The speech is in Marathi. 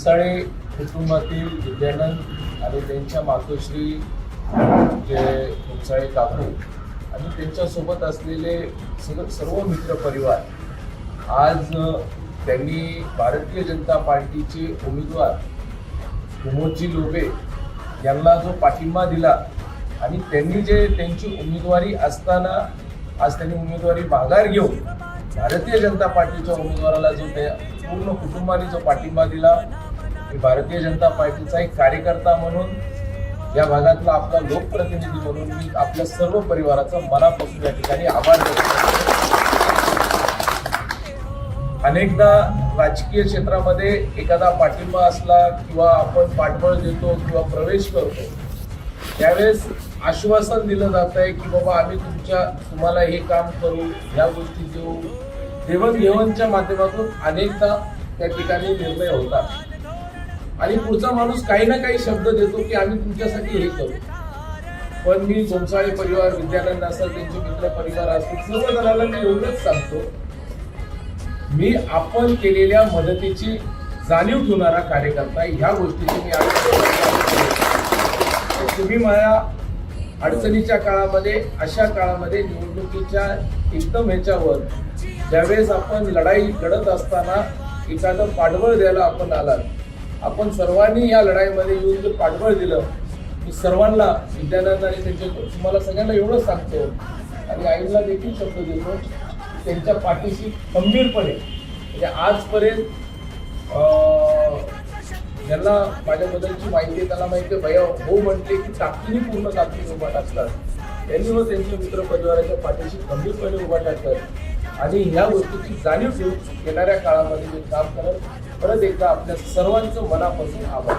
घोंसाळे कुटुंबातील विद्यानंद आणि त्यांच्या मातोश्री जे घोंसाळे काकू आणि त्यांच्यासोबत असलेले सर्व मित्र परिवार आज त्यांनी भारतीय जनता पार्टीचे उमेदवार कुमोजी लोबे यांना जो पाठिंबा दिला आणि त्यांनी जे त्यांची उमेदवारी असताना आज त्यांनी उमेदवारी माघार घेऊन भारतीय जनता पार्टीच्या उमेदवाराला जो त्या पूर्ण कुटुंबाने जो पाठिंबा दिला, मी भारतीय जनता पार्टीचा एक कार्यकर्ता म्हणून या भागातला आपला लोकप्रतिनिधी म्हणून मी आपल्या सर्व परिवाराचा मनापासून या ठिकाणी आभार व्यक्त करतो. अनेकदा राजकीय क्षेत्रामध्ये एखादा पाठिंबा असला किंवा आपण पाठबळ देतो किंवा प्रवेश करतो त्यावेळेस आश्वासन दिलं जात आहे की बाबा आम्ही तुम्हाला हे काम करू, या गोष्टी देऊ. देवणघेवणच्या माध्यमातून अनेकदा त्या ठिकाणी निर्णय होतात आणि पुढचा माणूस काही ना काही शब्द देतो की आम्ही तुमच्यासाठी हे करू. पण मी घोंसाळे परिवार, विद्यानंद असेल, त्यांचे मित्र परिवार असतील, सर्व जणांना मी एवढंच सांगतो, मी आपण केलेल्या मदतीची जाणीव ठेवणारा कार्यकर्ता. ह्या गोष्टीची मी तुम्ही माझ्या अडचणीच्या काळामध्ये, अशा काळामध्ये निवडणुकीच्या एकदम ह्याच्यावर ज्यावेळेस आपण लढाई लढत असताना एखादं पाठबळ द्यायला आपण आलात, आपण सर्वांनी या लढाईमध्ये येऊन जर पाठबळ दिलं, मी सर्वांना, विद्यानंद आणि त्यांच्या तुम्हाला सगळ्यांना एवढंच सांगतो आणि आईला देखील शब्द देतो, त्यांच्या पाठीशी खंबीरपणे म्हणजे आजपर्यंत ज्यांना माझ्याबद्दलची माहिती आहे त्यांना माहिती आहे, भैया हो म्हटले की ताकदीने पूर्ण ताकदीने उभा टाकतात. त्यांनी व त्यांच्या मित्र परिवाराच्या पाठीशी खंबीरपणे उभा टाकतात आणि ह्या गोष्टीची जाणीव ठेवून येणाऱ्या काळामध्ये जे काम करत परत एकदा आपल्या सर्वांचं मनापासून आभार.